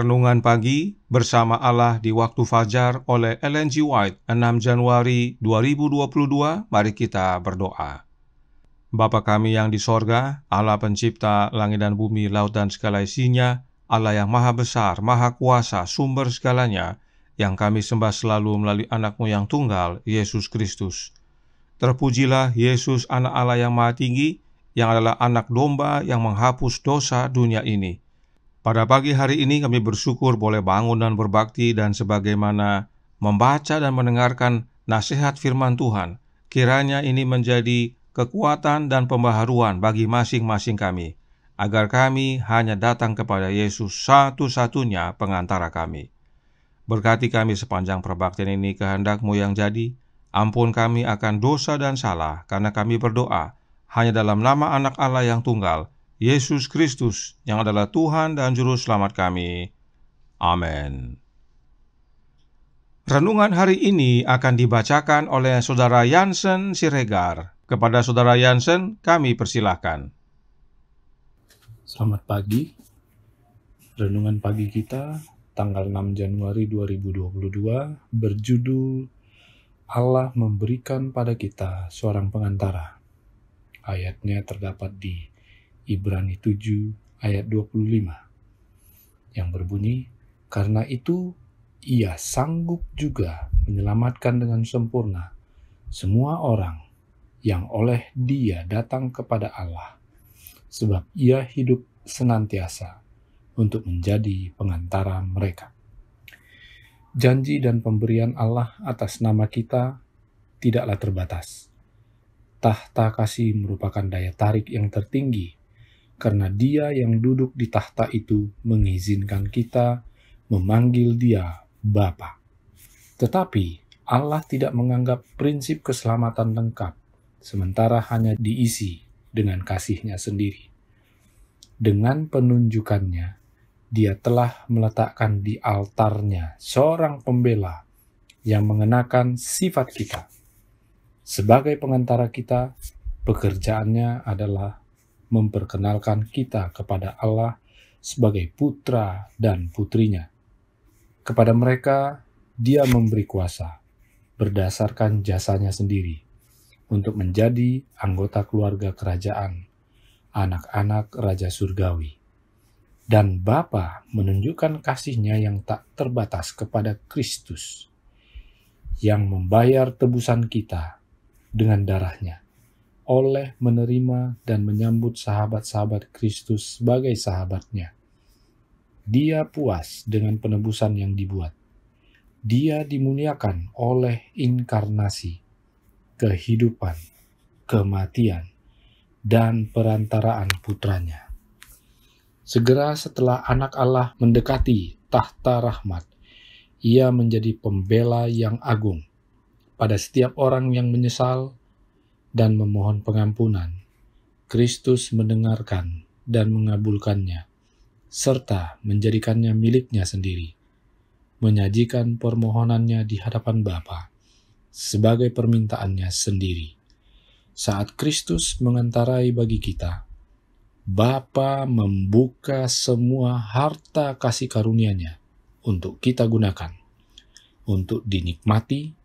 Renungan Pagi Bersama Allah di Waktu Fajar oleh Ellen G. White, 6 Januari 2022. Mari kita berdoa. Bapa kami yang di sorga, Allah pencipta langit dan bumi, laut dan segala isinya, Allah yang maha besar, maha kuasa, sumber segalanya, yang kami sembah selalu melalui anak-Mu yang tunggal, Yesus Kristus. Terpujilah Yesus, anak Allah yang maha tinggi, yang adalah anak domba yang menghapus dosa dunia ini. Pada pagi hari ini kami bersyukur boleh bangun dan berbakti, dan sebagaimana membaca dan mendengarkan nasihat firman Tuhan, kiranya ini menjadi kekuatan dan pembaharuan bagi masing-masing kami, agar kami hanya datang kepada Yesus satu-satunya pengantara kami. Berkati kami sepanjang perbaktian ini, kehendak-Mu yang jadi. Ampun kami akan dosa dan salah, karena kami berdoa hanya dalam nama anak Allah yang tunggal, Yesus Kristus, yang adalah Tuhan dan Juru Selamat kami. Amin. Renungan hari ini akan dibacakan oleh Saudara Jansen Siregar. Kepada Saudara Jansen, kami persilahkan. Selamat pagi. Renungan pagi kita tanggal 6 Januari 2022 berjudul Allah memberikan pada kita seorang pengantara. Ayatnya terdapat di Ibrani 7 ayat 25 yang berbunyi, karena itu ia sanggup juga menyelamatkan dengan sempurna semua orang yang oleh Dia datang kepada Allah, sebab Ia hidup senantiasa untuk menjadi pengantara mereka. Janji dan pemberian Allah atas nama kita tidaklah terbatas. Tahta kasih merupakan daya tarik yang tertinggi, karena Dia yang duduk di tahta itu mengizinkan kita memanggil Dia Bapa. Tetapi Allah tidak menganggap prinsip keselamatan lengkap, sementara hanya diisi dengan kasih-Nya sendiri. Dengan penunjukannya, Dia telah meletakkan di altar-Nya seorang pembela yang mengenakan sifat kita. Sebagai pengantara kita, pekerjaannya adalah memperkenalkan kita kepada Allah sebagai putra dan putrinya. Kepada mereka, Dia memberi kuasa berdasarkan jasanya sendiri untuk menjadi anggota keluarga kerajaan, anak-anak Raja Surgawi. Dan Bapa menunjukkan kasih-Nya yang tak terbatas kepada Kristus, yang membayar tebusan kita dengan darah-Nya, oleh menerima dan menyambut sahabat-sahabat Kristus sebagai sahabat-Nya. Dia puas dengan penebusan yang dibuat. Dia dimuliakan oleh inkarnasi, kehidupan, kematian, dan perantaraan putranya. Segera setelah anak Allah mendekati tahta rahmat, Ia menjadi pembela yang agung pada setiap orang yang menyesal dan memohon pengampunan. Kristus mendengarkan dan mengabulkannya, serta menjadikannya miliknya sendiri, menyajikan permohonannya di hadapan Bapa sebagai permintaannya sendiri. Saat Kristus mengantarai bagi kita, Bapa membuka semua harta kasih karunia-Nya untuk kita gunakan, untuk dinikmati,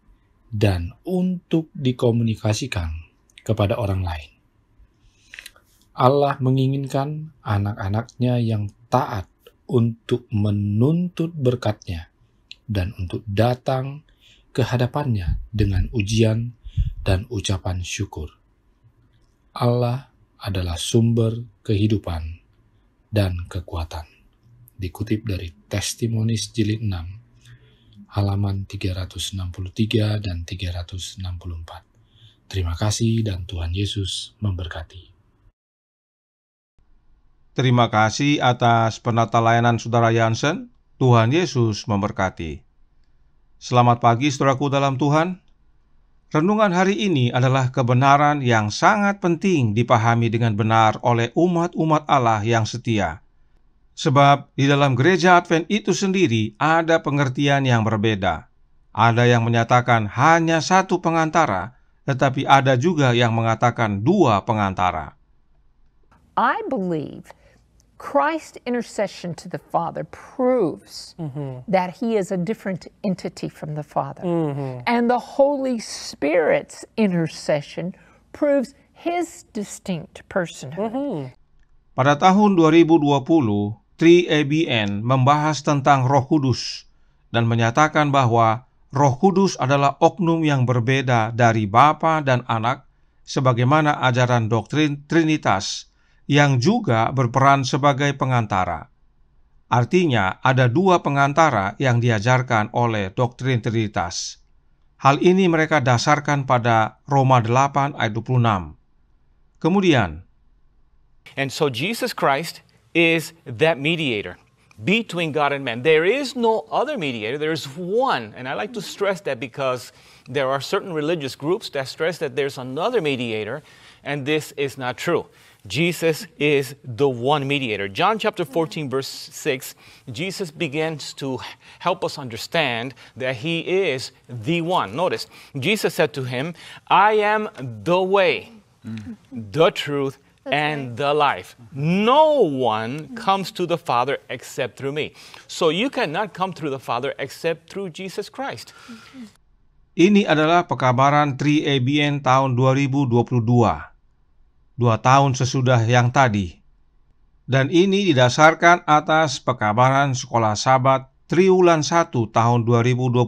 dan untuk dikomunikasikan kepada orang lain. Allah menginginkan anak-anak-Nya yang taat untuk menuntut berkat-Nya dan untuk datang ke hadapan-Nya dengan ujian dan ucapan syukur. Allah adalah sumber kehidupan dan kekuatan. Dikutip dari Testimonies jilid 6, halaman 363 dan 364. Terima kasih dan Tuhan Yesus memberkati. Terima kasih atas penata layanan Saudara Jansen. Tuhan Yesus memberkati. Selamat pagi saudaraku dalam Tuhan. Renungan hari ini adalah kebenaran yang sangat penting dipahami dengan benar oleh umat-umat Allah yang setia. Sebab di dalam gereja Advent itu sendiri ada pengertian yang berbeda. Ada yang menyatakan hanya satu pengantara, tetapi ada juga yang mengatakan dua pengantara. I believe Christ's intercession to the Father proves that he is a different entity from the Father. And the Holy Spirit's intercession proves his distinct personhood. Pada tahun 2020, 3ABN membahas tentang Roh Kudus dan menyatakan bahwa Roh Kudus adalah oknum yang berbeda dari Bapa dan Anak, sebagaimana ajaran doktrin Trinitas yang juga berperan sebagai pengantara. Artinya, ada dua pengantara yang diajarkan oleh doktrin Trinitas. Hal ini mereka dasarkan pada Roma 8 ayat 26. Kemudian, And so Jesus Christ is that mediator between God and man. There is no other mediator. There is one. And I like to stress that because there are certain religious groups that stress that there's another mediator, and this is not true. Jesus is the one mediator. John chapter 14, verse 6, Jesus begins to help us understand that he is the one. Notice, Jesus said to him, I am the way, the truth, and the life. No one comes to the Father except through me. So you cannot come through the Father except through Jesus Christ. ini adalah pekabaran 3ABN tahun 2022. 2 tahun sesudah yang tadi. Dan ini didasarkan atas pekabaran Sekolah Sabat Triwulan 1 tahun 2022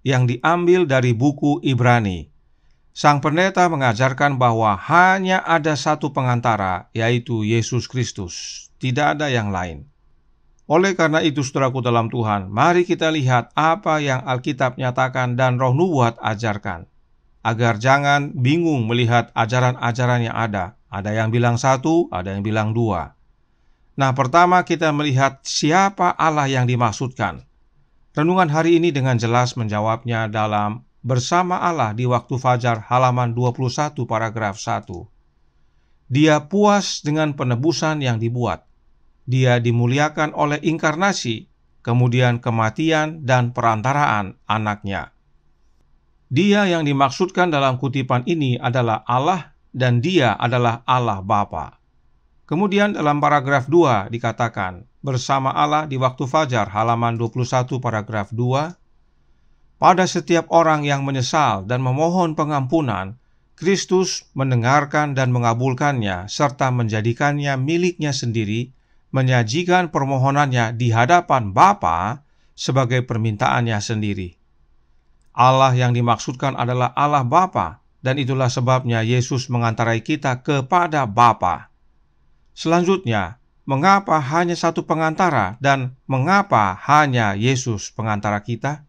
yang diambil dari buku Ibrani. Sang pendeta mengajarkan bahwa hanya ada satu pengantara, yaitu Yesus Kristus. Tidak ada yang lain. Oleh karena itu, saudaraku dalam Tuhan, mari kita lihat apa yang Alkitab nyatakan dan Roh Nubuat ajarkan, agar jangan bingung melihat ajaran-ajaran yang ada. Ada yang bilang satu, ada yang bilang dua. Nah, pertama kita melihat siapa Allah yang dimaksudkan. Renungan hari ini dengan jelas menjawabnya dalam Bersama Allah di Waktu Fajar halaman 21 paragraf 1. Dia puas dengan penebusan yang dibuat. Dia dimuliakan oleh inkarnasi, kemudian kematian dan perantaraan anaknya. Dia yang dimaksudkan dalam kutipan ini adalah Allah dan dia adalah Allah Bapa. Kemudian dalam paragraf 2 dikatakan, Bersama Allah di Waktu Fajar halaman 21 paragraf 2, pada setiap orang yang menyesal dan memohon pengampunan, Kristus mendengarkan dan mengabulkannya serta menjadikannya miliknya sendiri, menyajikan permohonannya di hadapan Bapa sebagai permintaannya sendiri. Allah yang dimaksudkan adalah Allah Bapa, dan itulah sebabnya Yesus mengantarai kita kepada Bapa. Selanjutnya, mengapa hanya satu pengantara dan mengapa hanya Yesus pengantara kita?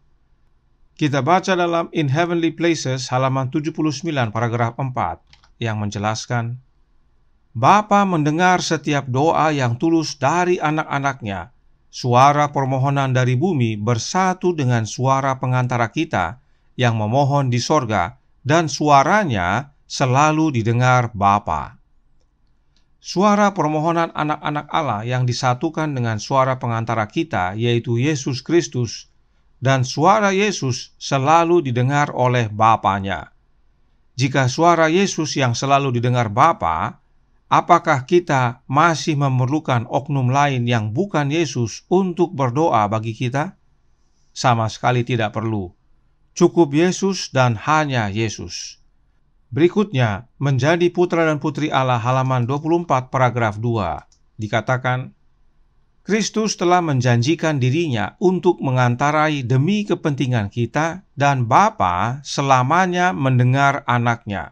Kita baca dalam In Heavenly Places halaman 79 paragraf 4 yang menjelaskan, Bapa mendengar setiap doa yang tulus dari anak-anaknya. Suara permohonan dari bumi bersatu dengan suara pengantara kita yang memohon di sorga, dan suaranya selalu didengar Bapa. Suara permohonan anak-anak Allah yang disatukan dengan suara pengantara kita, yaitu Yesus Kristus, dan suara Yesus selalu didengar oleh Bapanya. Jika suara Yesus yang selalu didengar Bapa, apakah kita masih memerlukan oknum lain yang bukan Yesus untuk berdoa bagi kita? Sama sekali tidak perlu. Cukup Yesus dan hanya Yesus. Berikutnya, menjadi putra dan putri Allah halaman 24 paragraf 2. Dikatakan, Kristus telah menjanjikan dirinya untuk mengantarai demi kepentingan kita, dan Bapa selamanya mendengar anaknya.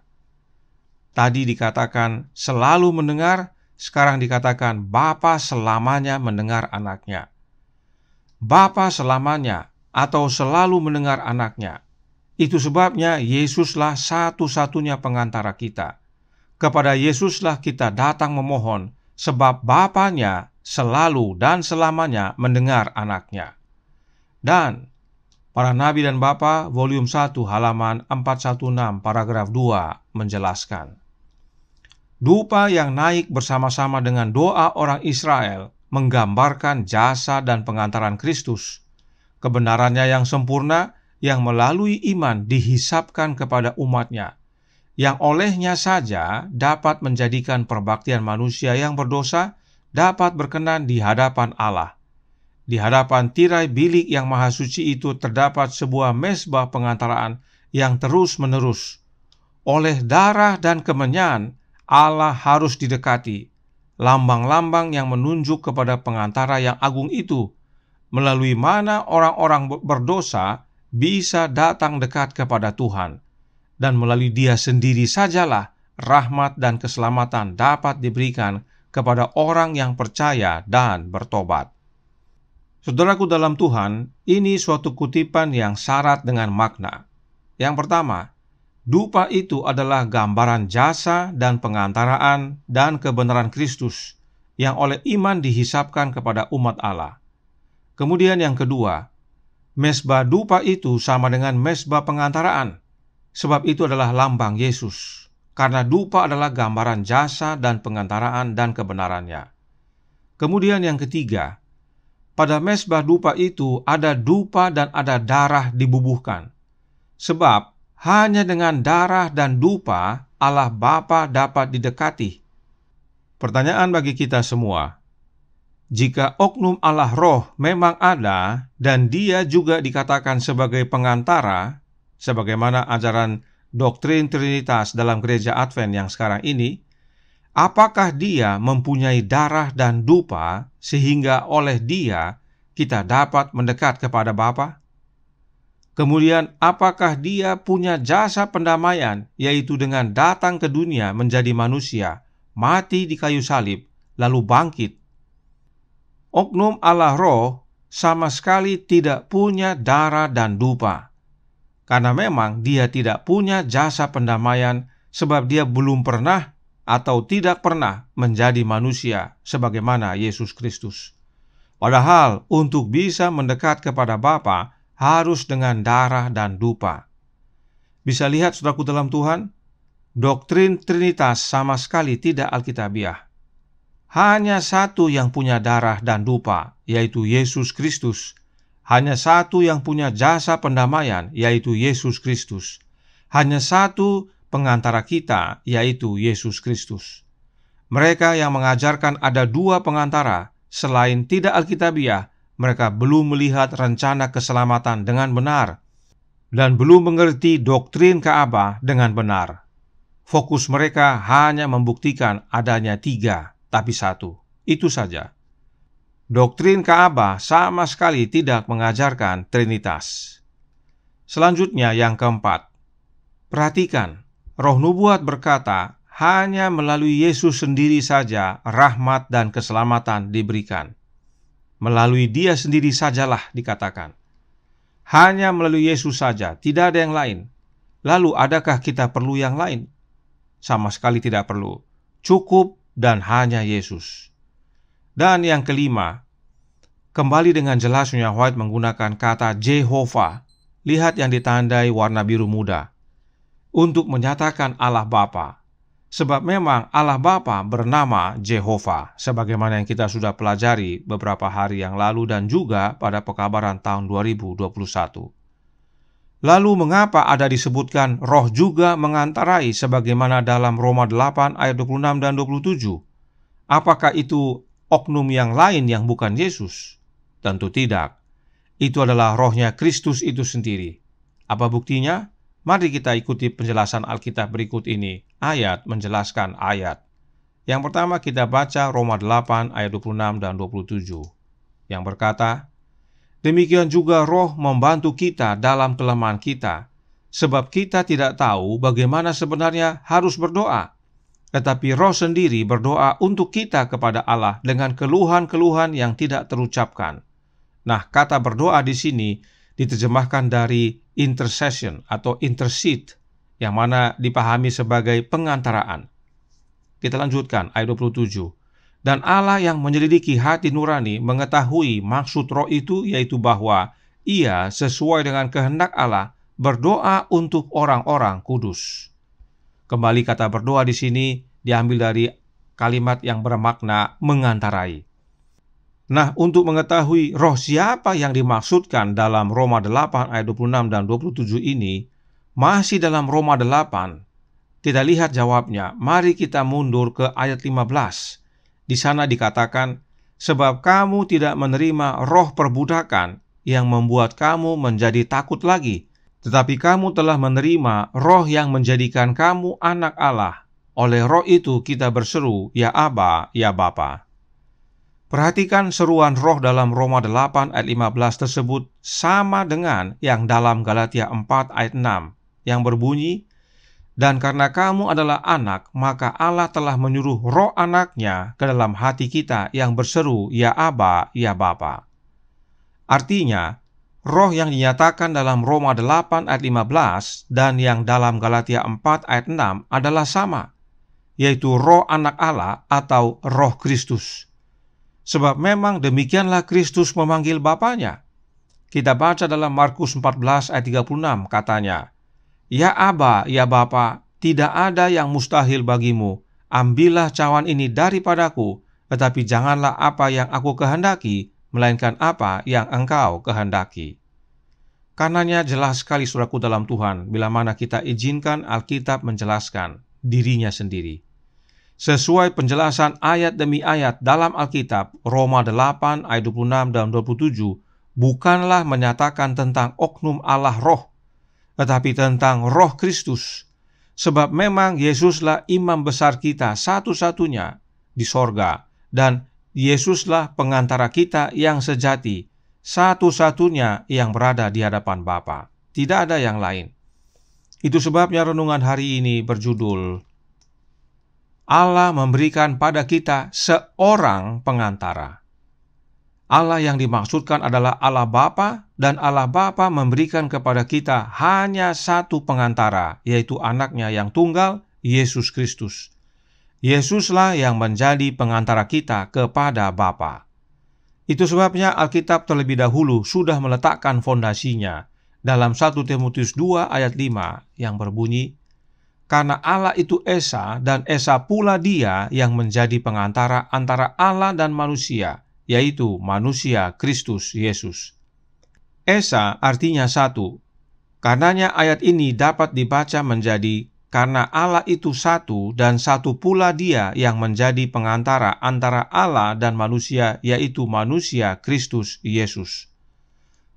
Tadi dikatakan selalu mendengar, sekarang dikatakan Bapa selamanya mendengar anaknya. Bapa selamanya atau selalu mendengar anaknya. Itu sebabnya Yesuslah satu-satunya pengantara kita. Kepada Yesuslah kita datang memohon, sebab Bapanya selalu dan selamanya mendengar anaknya. Dan Para Nabi dan Bapa, volume 1, halaman 416, paragraf 2, menjelaskan, dupa yang naik bersama-sama dengan doa orang Israel menggambarkan jasa dan pengantaran Kristus, kebenarannya yang sempurna yang melalui iman dihisapkan kepada umatnya, yang olehnya saja dapat menjadikan perbaktian manusia yang berdosa dapat berkenan di hadapan Allah. Di hadapan tirai bilik yang maha suci itu terdapat sebuah mezbah pengantaraan yang terus-menerus. Oleh darah dan kemenyan, Allah harus didekati, lambang-lambang yang menunjuk kepada pengantara yang agung itu, melalui mana orang-orang berdosa bisa datang dekat kepada Tuhan, dan melalui Dia sendiri sajalah rahmat dan keselamatan dapat diberikan kepada orang yang percaya dan bertobat. Saudaraku dalam Tuhan, ini suatu kutipan yang syarat dengan makna. Yang pertama, dupa itu adalah gambaran jasa dan pengantaraan dan kebenaran Kristus yang oleh iman dihisapkan kepada umat Allah. Kemudian yang kedua, mezbah dupa itu sama dengan mezbah pengantaraan, sebab itu adalah lambang Yesus, karena dupa adalah gambaran jasa dan pengantaraan dan kebenarannya. Kemudian yang ketiga, pada mezbah dupa itu ada dupa dan ada darah dibubuhkan, sebab hanya dengan darah dan dupa Allah Bapa dapat didekati. Pertanyaan bagi kita semua, jika oknum Allah Roh memang ada dan Dia juga dikatakan sebagai pengantara, sebagaimana ajaran doktrin Trinitas dalam gereja Advent yang sekarang ini, apakah Dia mempunyai darah dan dupa sehingga oleh Dia kita dapat mendekat kepada Bapa? Kemudian, apakah Dia punya jasa pendamaian, yaitu dengan datang ke dunia menjadi manusia, mati di kayu salib, lalu bangkit? Oknum Allah Roh sama sekali tidak punya darah dan dupa, karena memang Dia tidak punya jasa pendamaian, sebab Dia belum pernah atau tidak pernah menjadi manusia sebagaimana Yesus Kristus. Padahal untuk bisa mendekat kepada Bapa harus dengan darah dan dupa. Bisa lihat saudaraku dalam Tuhan, doktrin Trinitas sama sekali tidak alkitabiah. Hanya satu yang punya darah dan dupa, yaitu Yesus Kristus. Hanya satu yang punya jasa pendamaian, yaitu Yesus Kristus. Hanya satu pengantara kita, yaitu Yesus Kristus. Mereka yang mengajarkan ada dua pengantara, selain tidak alkitabiah, mereka belum melihat rencana keselamatan dengan benar dan belum mengerti doktrin Ka'bah dengan benar. Fokus mereka hanya membuktikan adanya tiga, tapi satu. Itu saja. Doktrin Ka'bah sama sekali tidak mengajarkan Trinitas. Selanjutnya yang keempat. Perhatikan, Roh Nubuat berkata, hanya melalui Yesus sendiri saja rahmat dan keselamatan diberikan. Melalui Dia sendiri sajalah dikatakan. Hanya melalui Yesus saja, tidak ada yang lain. Lalu adakah kita perlu yang lain? Sama sekali tidak perlu. Cukup dan hanya Yesus. Dan yang kelima, kembali dengan jelasnya White menggunakan kata Jehovah. Lihat yang ditandai warna biru muda. Untuk menyatakan Allah Bapa. Sebab memang Allah Bapa bernama Jehovah, sebagaimana yang kita sudah pelajari beberapa hari yang lalu dan juga pada pekabaran tahun 2021. Lalu mengapa ada disebutkan Roh juga mengantarai sebagaimana dalam Roma 8 ayat 26 dan 27? Apakah itu oknum yang lain yang bukan Yesus? Tentu tidak. Itu adalah Rohnya Kristus itu sendiri. Apa buktinya? Mari kita ikuti penjelasan Alkitab berikut ini, ayat menjelaskan ayat. Yang pertama kita baca Roma 8 ayat 26 dan 27, yang berkata, demikian juga Roh membantu kita dalam kelemahan kita, sebab kita tidak tahu bagaimana sebenarnya harus berdoa. Tetapi Roh sendiri berdoa untuk kita kepada Allah dengan keluhan-keluhan yang tidak terucapkan. Nah, kata berdoa di sini diterjemahkan dari intercession atau intercede, yang mana dipahami sebagai pengantaraan. Kita lanjutkan ayat 27. Dan Allah yang menyelidiki hati nurani mengetahui maksud Roh itu, yaitu bahwa Ia sesuai dengan kehendak Allah berdoa untuk orang-orang kudus. Kembali kata berdoa di sini diambil dari kalimat yang bermakna mengantarai. Nah, untuk mengetahui roh siapa yang dimaksudkan dalam Roma 8 ayat 26 dan 27 ini, masih dalam Roma 8, kita lihat jawabnya. Mari kita mundur ke ayat 15. Di sana dikatakan, sebab kamu tidak menerima roh perbudakan yang membuat kamu menjadi takut lagi, tetapi kamu telah menerima roh yang menjadikan kamu anak Allah. Oleh roh itu kita berseru, ya Aba, ya Bapa. Perhatikan seruan roh dalam Roma 8 ayat 15 tersebut sama dengan yang dalam Galatia 4 ayat 6 yang berbunyi, dan karena kamu adalah anak, maka Allah telah menyuruh roh anaknya ke dalam hati kita yang berseru, ya Aba, ya Bapa. Artinya, roh yang dinyatakan dalam Roma 8 ayat 15 dan yang dalam Galatia 4 ayat 6 adalah sama, yaitu roh anak Allah atau roh Kristus. Sebab memang demikianlah Kristus memanggil Bapanya. Kita baca dalam Markus 14 ayat 36 katanya, ya Aba, ya Bapa, tidak ada yang mustahil bagimu. Ambillah cawan ini daripadaku, tetapi janganlah apa yang aku kehendaki, melainkan apa yang engkau kehendaki. Karenanya jelas sekali saudaraku dalam Tuhan, bila mana kita izinkan Alkitab menjelaskan dirinya sendiri. Sesuai penjelasan ayat demi ayat dalam Alkitab, Roma 8 ayat 26 dan 27 bukanlah menyatakan tentang oknum Allah roh, tetapi tentang roh Kristus. Sebab memang Yesuslah imam besar kita satu-satunya di sorga, dan Yesuslah pengantara kita yang sejati, satu-satunya yang berada di hadapan Bapa. Tidak ada yang lain. Itu sebabnya renungan hari ini berjudul, Allah memberikan pada kita seorang pengantara. Allah yang dimaksudkan adalah Allah Bapa, dan Allah Bapa memberikan kepada kita hanya satu pengantara, yaitu anaknya yang tunggal, Yesus Kristus. Yesuslah yang menjadi pengantara kita kepada Bapa. Itu sebabnya Alkitab terlebih dahulu sudah meletakkan fondasinya dalam 1 Timotius 2 ayat 5 yang berbunyi, karena Allah itu Esa, dan Esa pula Dia yang menjadi pengantara antara Allah dan manusia, yaitu manusia Kristus Yesus. Esa artinya satu. Karenanya ayat ini dapat dibaca menjadi, karena Allah itu satu dan satu pula Dia yang menjadi pengantara antara Allah dan manusia, yaitu manusia Kristus Yesus.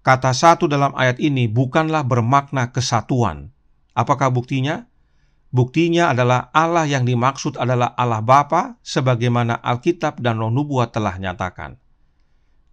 Kata satu dalam ayat ini bukanlah bermakna kesatuan. Apakah buktinya? Buktinya adalah Allah yang dimaksud adalah Allah Bapa, sebagaimana Alkitab dan Roh Nubuat telah nyatakan.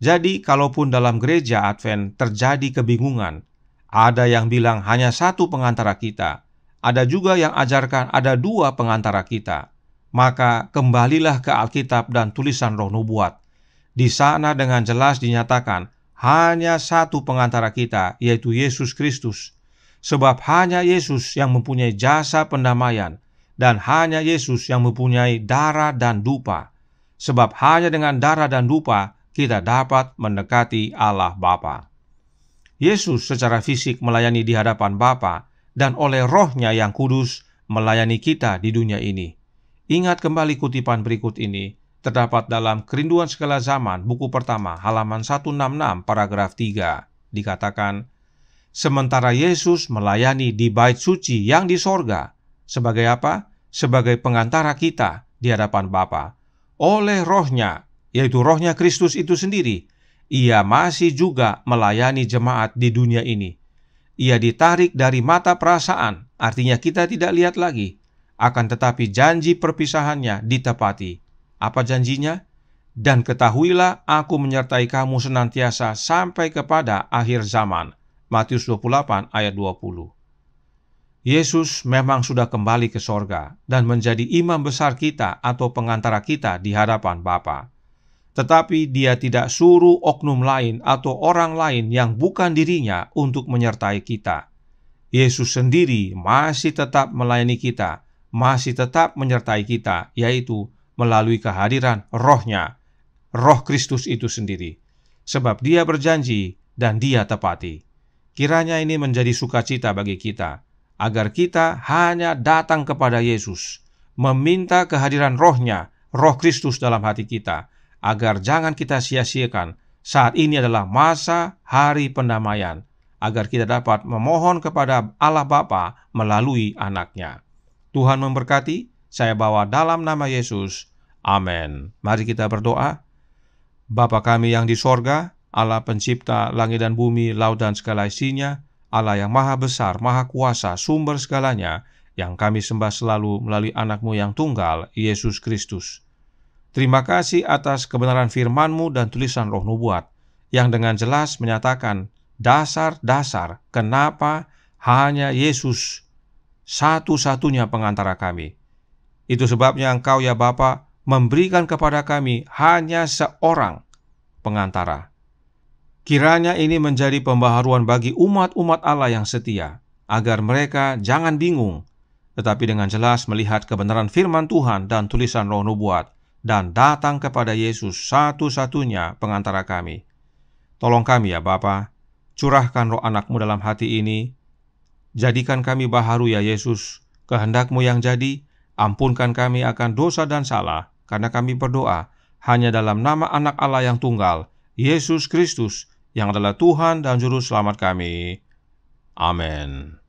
Jadi, kalaupun dalam gereja Advent terjadi kebingungan, ada yang bilang hanya satu pengantara kita, ada juga yang ajarkan ada dua pengantara kita, maka kembalilah ke Alkitab dan tulisan Roh Nubuat. Di sana dengan jelas dinyatakan hanya satu pengantara kita, yaitu Yesus Kristus. Sebab hanya Yesus yang mempunyai jasa pendamaian, dan hanya Yesus yang mempunyai darah dan dupa. Sebab hanya dengan darah dan dupa kita dapat mendekati Allah Bapa. Yesus secara fisik melayani di hadapan Bapa, dan oleh Roh-Nya yang kudus melayani kita di dunia ini. Ingat kembali kutipan berikut ini, terdapat dalam Kerinduan Segala Zaman, buku pertama, halaman 166, paragraf 3. Dikatakan, sementara Yesus melayani di bait suci yang di sorga, sebagai apa? Sebagai pengantara kita di hadapan Bapa. Oleh Roh-Nya, yaitu Roh-Nya Kristus itu sendiri, Ia masih juga melayani jemaat di dunia ini. Ia ditarik dari mata perasaan, artinya kita tidak lihat lagi. Akan tetapi janji perpisahannya ditepati. Apa janjinya? Dan ketahuilah aku menyertai kamu senantiasa sampai kepada akhir zaman. Matius 28 ayat 20. Yesus memang sudah kembali ke sorga dan menjadi imam besar kita atau pengantara kita di hadapan Bapa. Tetapi Dia tidak suruh oknum lain atau orang lain yang bukan dirinya untuk menyertai kita. Yesus sendiri masih tetap melayani kita, masih tetap menyertai kita, yaitu melalui kehadiran Roh-Nya, Roh Kristus itu sendiri. Sebab Dia berjanji dan Dia tepati. Kiranya ini menjadi sukacita bagi kita, agar kita hanya datang kepada Yesus, meminta kehadiran Roh-Nya, Roh Kristus dalam hati kita, agar jangan kita sia-siakan. Saat ini adalah masa hari pendamaian, agar kita dapat memohon kepada Allah Bapa melalui anaknya. Tuhan memberkati. Saya bawa dalam nama Yesus. Amin. Mari kita berdoa. Bapa kami yang di sorga, Allah pencipta langit dan bumi, laut dan segala isinya, Allah yang maha besar, maha kuasa, sumber segalanya, yang kami sembah selalu melalui anak-Mu yang tunggal, Yesus Kristus. Terima kasih atas kebenaran firman-Mu dan tulisan Roh Nubuat, yang dengan jelas menyatakan dasar-dasar kenapa hanya Yesus satu-satunya pengantara kami. Itu sebabnya Engkau ya Bapa memberikan kepada kami hanya seorang pengantara. Kiranya ini menjadi pembaharuan bagi umat-umat Allah yang setia, agar mereka jangan bingung, tetapi dengan jelas melihat kebenaran firman Tuhan dan tulisan Roh Nubuat, dan datang kepada Yesus satu-satunya pengantara kami. Tolong kami ya Bapa, curahkan roh anak-Mu dalam hati ini, jadikan kami baharu ya Yesus, kehendak-Mu yang jadi, ampunkan kami akan dosa dan salah, karena kami berdoa hanya dalam nama anak Allah yang tunggal, Yesus Kristus, yang adalah Tuhan dan Juru Selamat kami. Amin.